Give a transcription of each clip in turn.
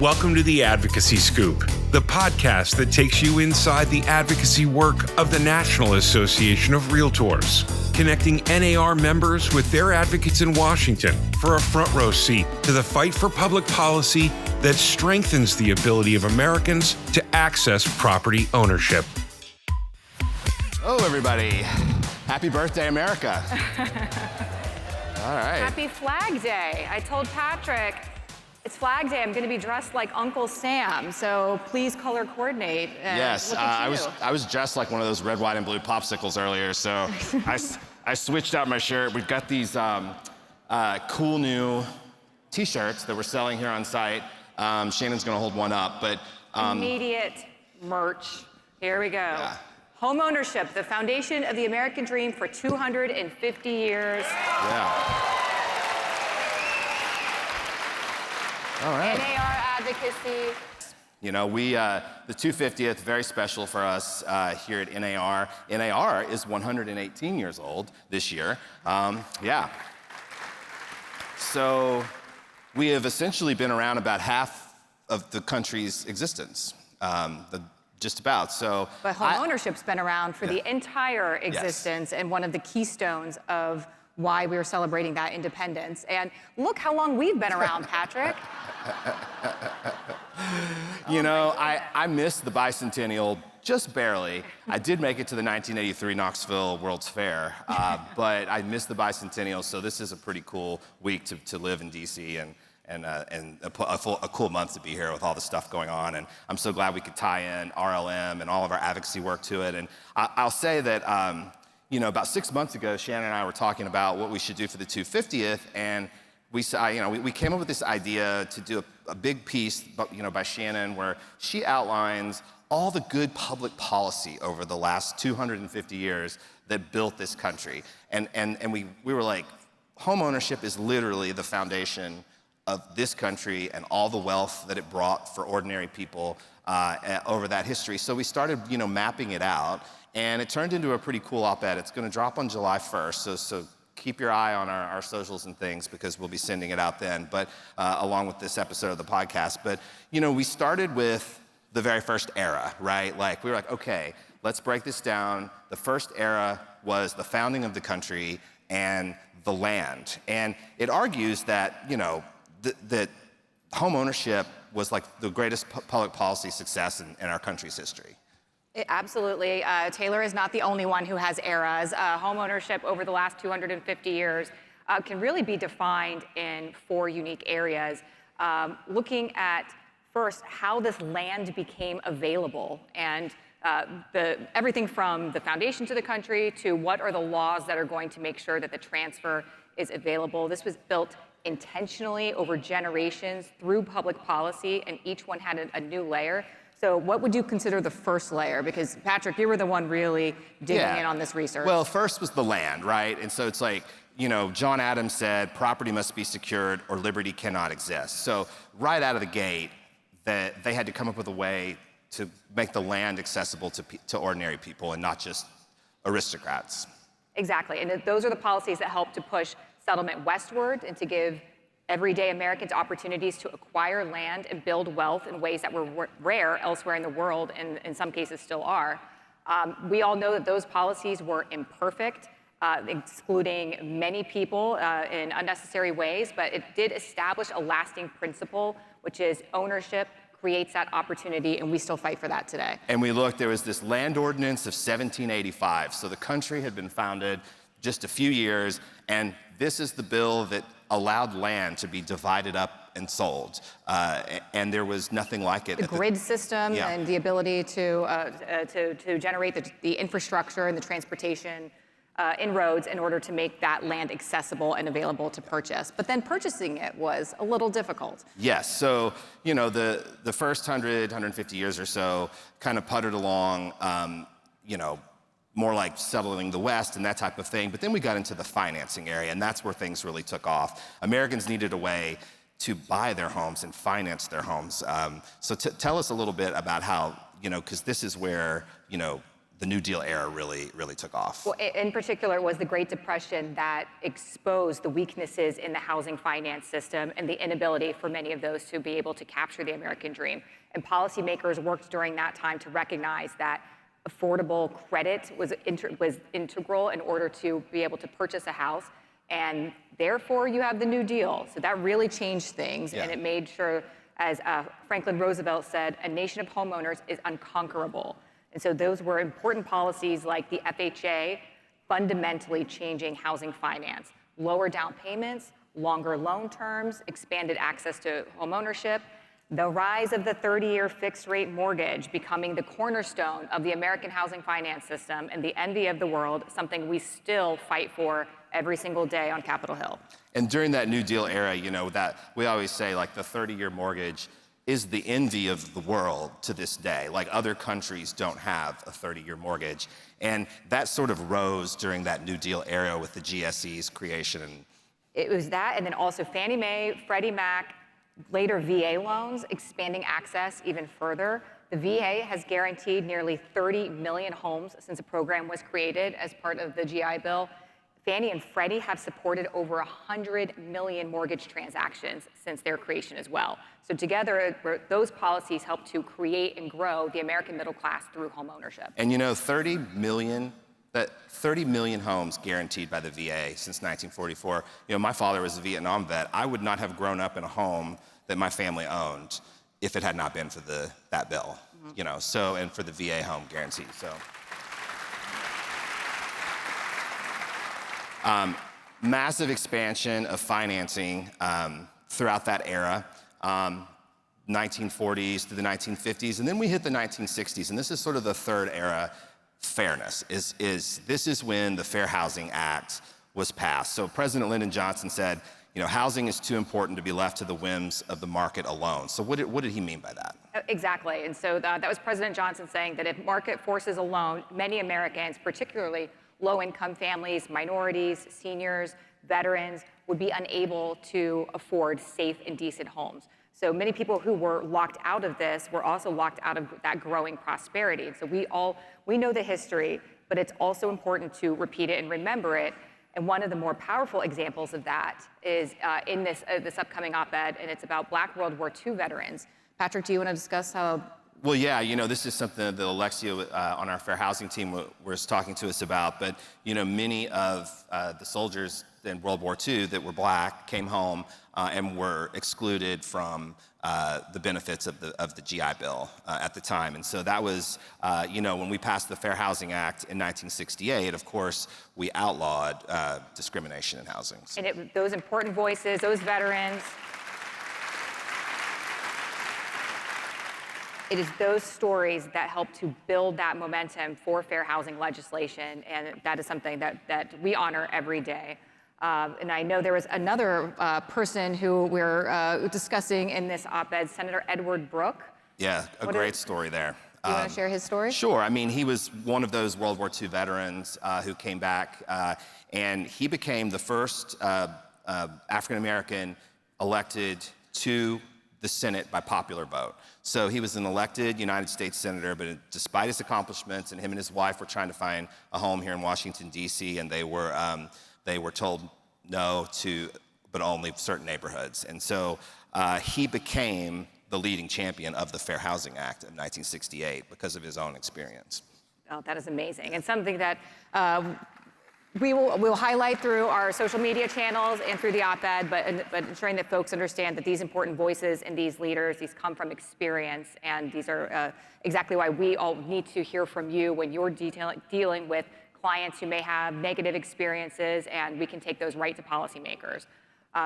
Welcome to the Advocacy Scoop, the podcast that takes you inside the advocacy work of the National Association of Realtors, connecting NAR members with their advocates in Washington for a front row seat to the fight for public policy that strengthens the ability of Americans to access property ownership. Hello, everybody. Happy birthday, America. All right. Happy Flag Day. I told Patrick, it's Flag Day. I'm going to be dressed like Uncle Sam, so please color coordinate. Yes, I was dressed like one of those red, white, and blue popsicles earlier, so I switched out my shirt. We've got these cool new T-shirts that we're selling here on site. Shannon's going to hold one up, but immediate merch. Here we go. Yeah. Homeownership, the foundation of the American dream for 250 years. Yeah. All right. NAR advocacy. You know, the 250th, very special for us here at NAR. NAR is 118 years old this year. Yeah. So we have essentially been around about half of the country's existence, just about. So, but homeownership's been around for the entire existence, yes, and one of the keystones of why we're celebrating that independence. And look how long we've been around, Patrick. You know, I missed the bicentennial just barely. I did make it to the 1983 Knoxville World's Fair, but I missed the bicentennial, so this is a pretty cool week to live in DC and a cool month to be here with all the stuff going on. And I'm so glad we could tie in RLM and all of our advocacy work to it. And I'll say that, you know, about 6 months ago, Shannon and I were talking about what we should do for the 250th, and we came up with this idea to do a big piece, by Shannon, where she outlines all the good public policy over the last 250 years that built this country. And we were like, homeownership is literally the foundation of this country and all the wealth that it brought for ordinary people over that history. So we started, mapping it out, and it turned into a pretty cool op-ed. It's going to drop on July 1st, so keep your eye on our socials and things, because we'll be sending it out then, but along with this episode of the podcast. But, we started with the very first era, right? Like, we were like, okay, let's break this down. The first era was the founding of the country and the land. And it argues that, that homeownership was like the greatest public policy success in our country's history. Absolutely. Taylor is not the only one who has eras. Homeownership over the last 250 years can really be defined in 4 unique areas. Looking at, first, how this land became available, and everything from the foundation to the country to what are the laws that are going to make sure that the transfer is available. This was built intentionally over generations through public policy, and each one had a new layer. So what would you consider the first layer? Because Patrick, you were the one really digging in on this research. Well, first was the land, right? And so it's like, John Adams said, property must be secured or liberty cannot exist. So right out of the gate, that they had to come up with a way to make the land accessible to ordinary people and not just aristocrats. Exactly, and those are the policies that help to push settlement westward and to give everyday Americans opportunities to acquire land and build wealth in ways that were rare elsewhere in the world, and in some cases still are. We all know that those policies were imperfect, excluding many people in unnecessary ways, but it did establish a lasting principle, which is ownership creates that opportunity, and we still fight for that today. And we looked, there was this land ordinance of 1785, so the country had been founded just a few years, and this is the bill that allowed land to be divided up and sold, and there was nothing like it. The grid system and the ability to generate the infrastructure and the transportation inroads in order to make that land accessible and available to purchase. But then purchasing it was a little difficult. Yes, so the first 150 years or so kind of puttered along, more like settling the West and that type of thing. But then we got into the financing area, and that's where things really took off. Americans needed a way to buy their homes and finance their homes. So tell us a little bit about how, because this is where, the New Deal era really took off. Well, in particular, it was the Great Depression that exposed the weaknesses in the housing finance system and the inability for many of those to be able to capture the American dream. And policymakers worked during that time to recognize that affordable credit was integral in order to be able to purchase a house. And therefore, you have the New Deal. So that really changed things, and it made sure, as Franklin Roosevelt said, a nation of homeowners is unconquerable. And so those were important policies like the FHA, fundamentally changing housing finance, lower down payments, longer loan terms, expanded access to homeownership, the rise of the 30-year fixed rate mortgage becoming the cornerstone of the American housing finance system and the envy of the world, something we still fight for every single day on Capitol Hill. And during that New Deal era, you know, that we always say like the 30-year mortgage is the envy of the world to this day. Like other countries don't have a 30-year mortgage. And that sort of rose during that New Deal era with the GSE's creation. It was that, and then also Fannie Mae, Freddie Mac, later VA loans, expanding access even further. The VA has guaranteed nearly 30 million homes since the program was created as part of the GI Bill. Fannie and Freddie have supported over 100 million mortgage transactions since their creation as well. So together, those policies help to create and grow the American middle class through homeownership. And you know, 30 million homes guaranteed by the VA since 1944. You know, my father was a Vietnam vet. I would not have grown up in a home that my family owned if it had not been for that bill, you know, so, and for the VA home guarantee, so. Massive expansion of financing throughout that era, 1940s to the 1950s, and then we hit the 1960s, and this is sort of the third era. Fairness this is when the Fair Housing Act was passed. So President Lyndon Johnson said, you know, housing is too important to be left to the whims of the market alone. So what did he mean by that? Exactly, and so that was President Johnson saying that if market forces alone, many Americans, particularly low-income families, minorities, seniors, veterans, would be unable to afford safe and decent homes. So many people who were locked out of this were also locked out of that growing prosperity. And so we know the history, but it's also important to repeat it and remember it. And one of the more powerful examples of that is in this upcoming op-ed, and it's about Black World War II veterans. Patrick, do you want to discuss how? Well, yeah, you know, this is something that Alexia on our Fair Housing team was talking to us about, but, you know, many of the soldiers in World War II that were Black came home and were excluded from the benefits of the GI Bill at the time. And so that was, you know, when we passed the Fair Housing Act in 1968, of course, we outlawed discrimination in housing. So. And those important voices, those veterans, it is those stories that help to build that momentum for fair housing legislation, and that is something that we honor every day. And I know there was another person who we're discussing in this op-ed, Senator Edward Brooke. Yeah, a great story there. Do you want to share his story? Sure. I mean, he was one of those World War II veterans who came back, and he became the first African-American elected to the Senate by popular vote. So he was an elected United States Senator, but despite his accomplishments, and him and his wife were trying to find a home here in Washington, D.C., and they were told no to, but only certain neighborhoods. And so he became the leading champion of the Fair Housing Act of 1968 because of his own experience. Oh, that is amazing, and something that we'll highlight through our social media channels and through the op-ed, but ensuring that folks understand that these important voices and these leaders, these come from experience, and these are exactly why we all need to hear from you when you're dealing with clients who may have negative experiences, and we can take those right to policymakers.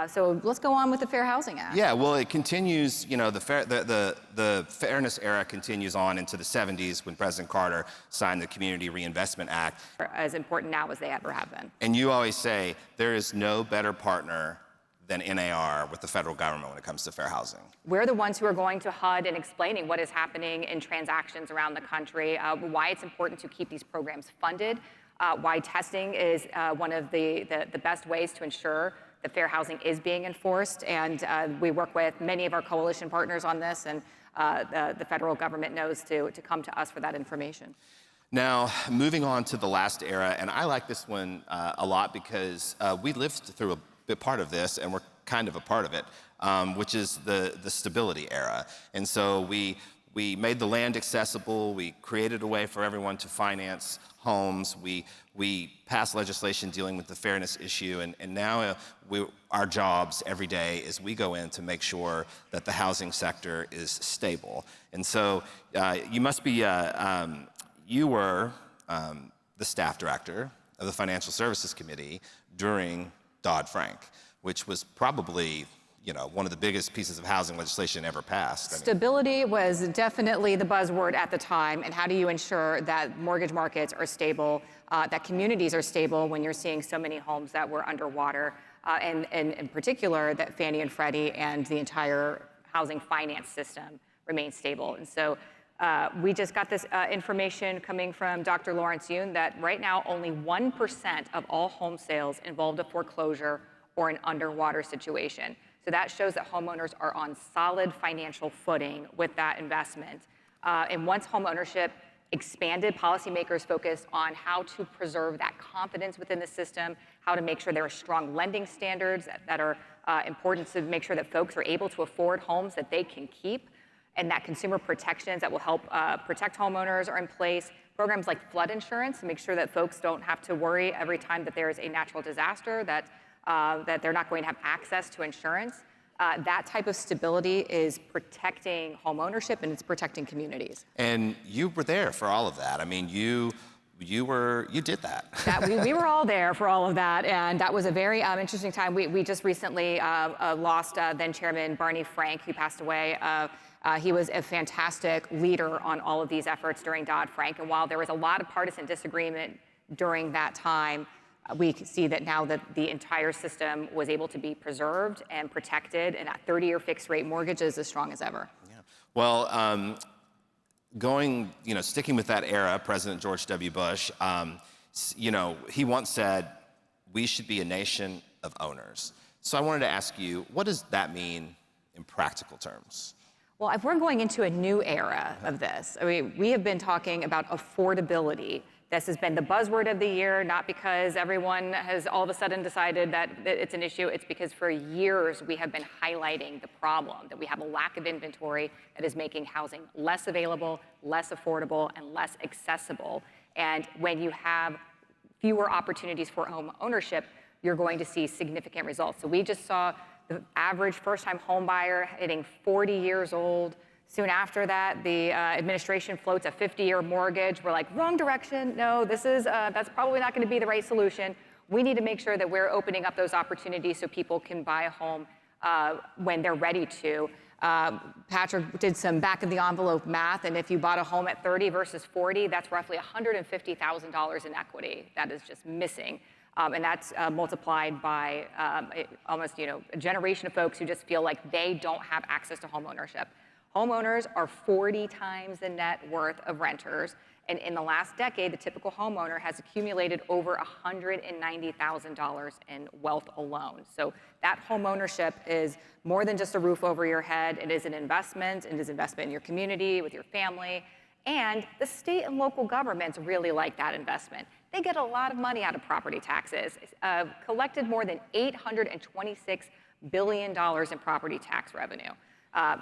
So let's go on with the Fair Housing Act. Yeah, well, it continues, you know, the fairness era continues on into the 70s when President Carter signed the Community Reinvestment Act. As important now as they ever have been. And you always say there is no better partner than NAR with the federal government when it comes to fair housing. We're the ones who are going to HUD and explaining what is happening in transactions around the country, why it's important to keep these programs funded, why testing is one of the best ways to ensure that fair housing is being enforced, and we work with many of our coalition partners on this, and the federal government knows to come to us for that information. Now, moving on to the last era, and I like this one a lot because we lived through a bit part of this, and we're kind of a part of it, which is the stability era. And so we made the land accessible, we created a way for everyone to finance homes, we passed legislation dealing with the fairness issue, and now our jobs every day is we go in to make sure that the housing sector is stable. And so you must be, you were the staff director of the Financial Services Committee during Dodd-Frank, which was probably one of the biggest pieces of housing legislation ever passed. Stability was definitely the buzzword at the time, and how do you ensure that mortgage markets are stable, that communities are stable when you're seeing so many homes that were underwater, and in particular that Fannie and Freddie and the entire housing finance system remain stable. And so we just got this information coming from Dr. Lawrence Yoon that right now only 1% of all home sales involved a foreclosure or an underwater situation. So that shows that homeowners are on solid financial footing with that investment. And once home ownership expanded, policymakers focused on how to preserve that confidence within the system, how to make sure there are strong lending standards that are important to make sure that folks are able to afford homes that they can keep, and that consumer protections that will help protect homeowners are in place. Programs like flood insurance to make sure that folks don't have to worry every time that there is a natural disaster, that they're not going to have access to insurance. That type of stability is protecting home ownership, and it's protecting communities. And you were there for all of that. I mean, you did that. We were all there for all of that, and that was a very interesting time. We just recently lost then Chairman Barney Frank, who passed away. He was a fantastic leader on all of these efforts during Dodd-Frank, and while there was a lot of partisan disagreement during that time, we can see that now that the entire system was able to be preserved and protected, and that 30-year fixed rate mortgage is as strong as ever. Yeah. Well, sticking with that era, President George W. Bush, he once said, we should be a nation of owners. So I wanted to ask you, what does that mean in practical terms? Well, if we're going into a new era of this, I mean, we have been talking about affordability. This has been the buzzword of the year, not because everyone has all of a sudden decided that it's an issue. It's because for years we have been highlighting the problem, that we have a lack of inventory that is making housing less available, less affordable, and less accessible. And when you have fewer opportunities for home ownership, you're going to see significant results. So we just saw the average first-time home buyer hitting 40 years old. Soon after that, the administration floats a 50-year mortgage. We're like, wrong direction. No, that's probably not going to be the right solution. We need to make sure that we're opening up those opportunities so people can buy a home when they're ready to. Patrick did some back-of-the-envelope math, and if you bought a home at 30 versus 40, that's roughly $150,000 in equity that is just missing. And that's multiplied by almost a generation of folks who just feel like they don't have access to home ownership. Homeowners are 40 times the net worth of renters, and in the last decade, the typical homeowner has accumulated over $190,000 in wealth alone. So that home ownership is more than just a roof over your head. It is an investment. It is an investment in your community, with your family, and the state and local governments really like that investment. They get a lot of money out of property taxes, collected more than $826 billion in property tax revenue.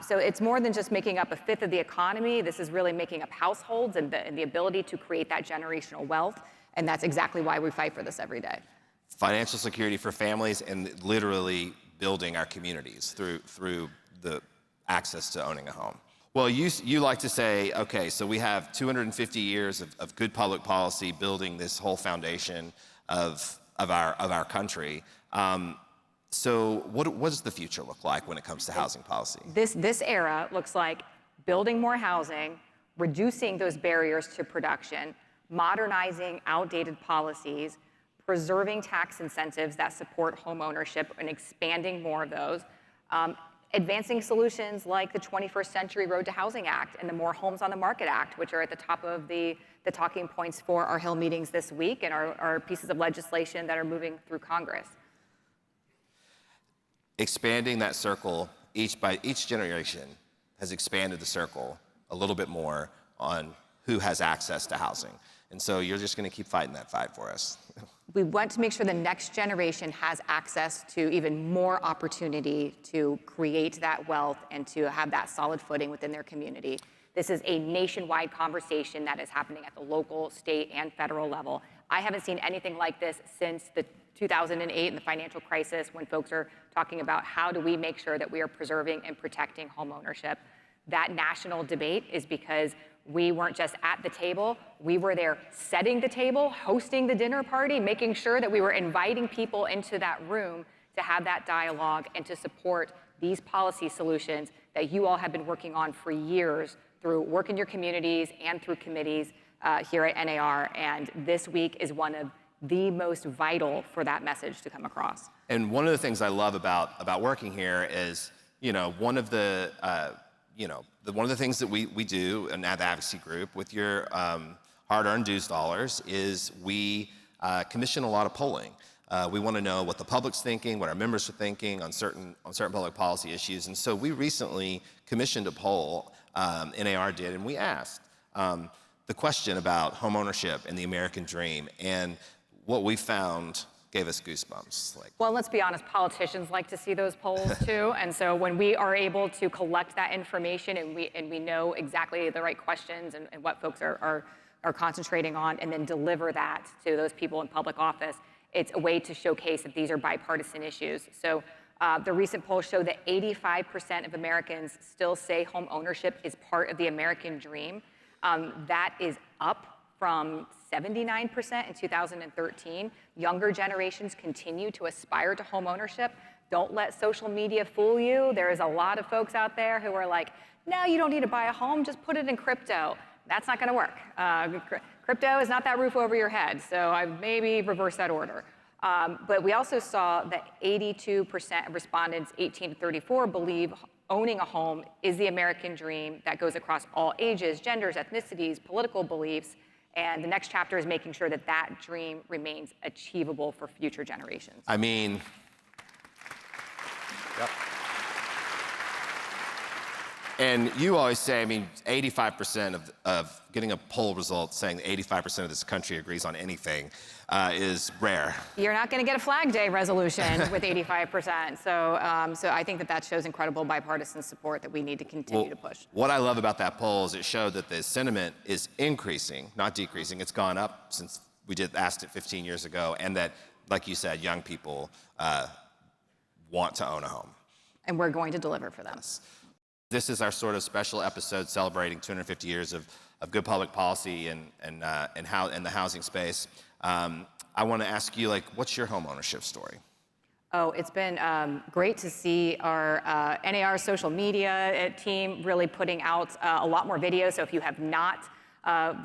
So it's more than just making up a fifth of the economy. This is really making up households and the ability to create that generational wealth. And that's exactly why we fight for this every day. Financial security for families and literally building our communities through the access to owning a home. Well, you like to say, okay, so we have 250 years of good public policy building this whole foundation of our country. So what does the future look like when it comes to housing policy? This era looks like building more housing, reducing those barriers to production, modernizing outdated policies, preserving tax incentives that support home ownership and expanding more of those, advancing solutions like the 21st Century Road to Housing Act and the More Homes on the Market Act, which are at the top of the talking points for our Hill meetings this week and our pieces of legislation that are moving through Congress. Expanding that circle, each generation has expanded the circle a little bit more on who has access to housing. And so you're just going to keep fighting that fight for us. We want to make sure the next generation has access to even more opportunity to create that wealth and to have that solid footing within their community. This is a nationwide conversation that is happening at the local, state, and federal level. I haven't seen anything like this since the 2008 and the financial crisis, when folks are talking about how do we make sure that we are preserving and protecting home ownership. That national debate is because we weren't just at the table, we were there setting the table, hosting the dinner party, making sure that we were inviting people into that room to have that dialogue and to support these policy solutions that you all have been working on for years through work in your communities and through committees here at NAR. And this week is one of the most vital for that message to come across. And one of the things I love about working here is, one of the things that we do in the advocacy group with your hard-earned dues dollars is we commission a lot of polling. We want to know what the public's thinking, what our members are thinking on certain public policy issues. And so we recently commissioned a poll, NAR did, and we asked the question about homeownership and the American dream. And what we found gave us goosebumps. Well, let's be honest, politicians like to see those polls too. And so when we are able to collect that information and we know exactly the right questions and what folks are concentrating on, and then deliver that to those people in public office, it's a way to showcase that these are bipartisan issues. So the recent polls show that 85% of Americans still say home ownership is part of the American dream. That is up from 79% in 2013. Younger generations continue to aspire to home ownership. Don't let social media fool you. There is a lot of folks out there who are like, no, you don't need to buy a home, just put it in crypto. That's not gonna work. Crypto is not that roof over your head, so I maybe reverse that order. But we also saw that 82% of respondents 18 to 34 believe owning a home is the American dream that goes across all ages, genders, ethnicities, political beliefs. And the next chapter is making sure that that dream remains achievable for future generations. I mean, yep. And you always say, 85% of getting a poll result saying that 85% of this country agrees on anything is rare. You're not going to get a Flag Day resolution with 85%. So I think that shows incredible bipartisan support that we need to continue to push. What I love about that poll is it showed that the sentiment is increasing, not decreasing. It's gone up since we asked it 15 years ago, and that, like you said, young people want to own a home. And we're going to deliver for them. Yes. This is our sort of special episode celebrating 250 years of good public policy and the housing space. I want to ask you, what's your home ownership story? Oh, it's been great to see our NAR social media team really putting out a lot more videos. So if you have not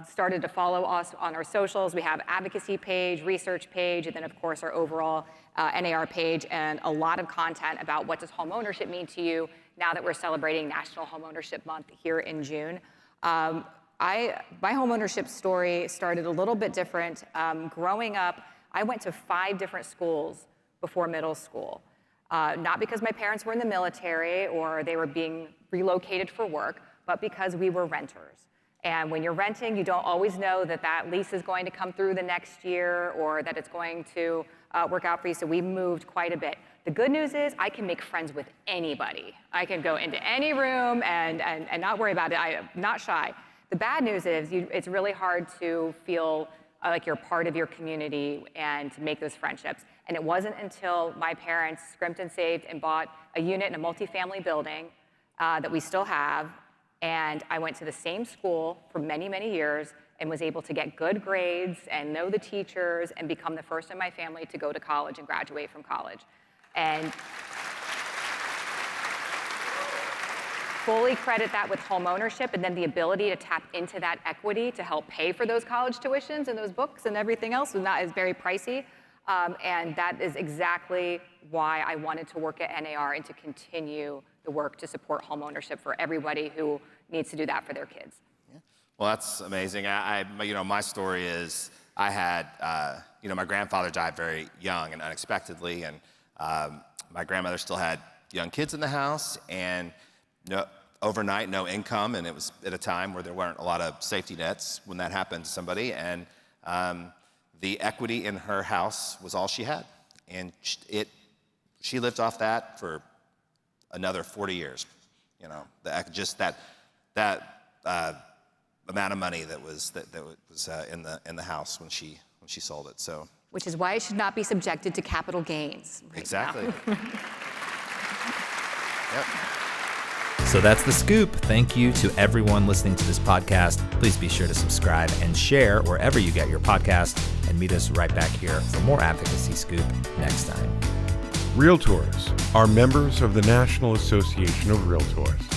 started to follow us on our socials, we have advocacy page, research page, and then of course our overall NAR page, and a lot of content about what does home ownership mean to you now that we're celebrating National Homeownership Month here in June. My homeownership story started a little bit different. Growing up, I went to 5 different schools before middle school. Not because my parents were in the military or they were being relocated for work, but because we were renters. And when you're renting, you don't always know that that lease is going to come through the next year or that it's going to work out for you. So we moved quite a bit. The good news is I can make friends with anybody. I can go into any room and not worry about it. I'm not shy. The bad news is it's really hard to feel like you're part of your community and to make those friendships. And it wasn't until my parents scrimped and saved and bought a unit in a multifamily building that we still have. And I went to the same school for many, many years and was able to get good grades and know the teachers and become the first in my family to go to college and graduate from college. And fully credit that with home ownership and then the ability to tap into that equity to help pay for those college tuitions and those books and everything else, and that is very pricey. And that is exactly why I wanted to work at NAR and to continue the work to support home ownership for everybody who needs to do that for their kids. Yeah. Well, that's amazing. My story is I had, my grandfather died very young and unexpectedly, and my grandmother still had young kids in the house, and overnight, no income, and it was at a time where there weren't a lot of safety nets when that happened to somebody, and the equity in her house was all she had, and she lived off that for another 40 years. You know, just that amount of money that was in the house when she sold it. So, which is why it should not be subjected to capital gains. Right. Exactly. Yep. So that's The Scoop. Thank you to everyone listening to this podcast. Please be sure to subscribe and share wherever you get your podcast, and meet us right back here for more Advocacy Scoop next time. Realtors are members of the National Association of Realtors.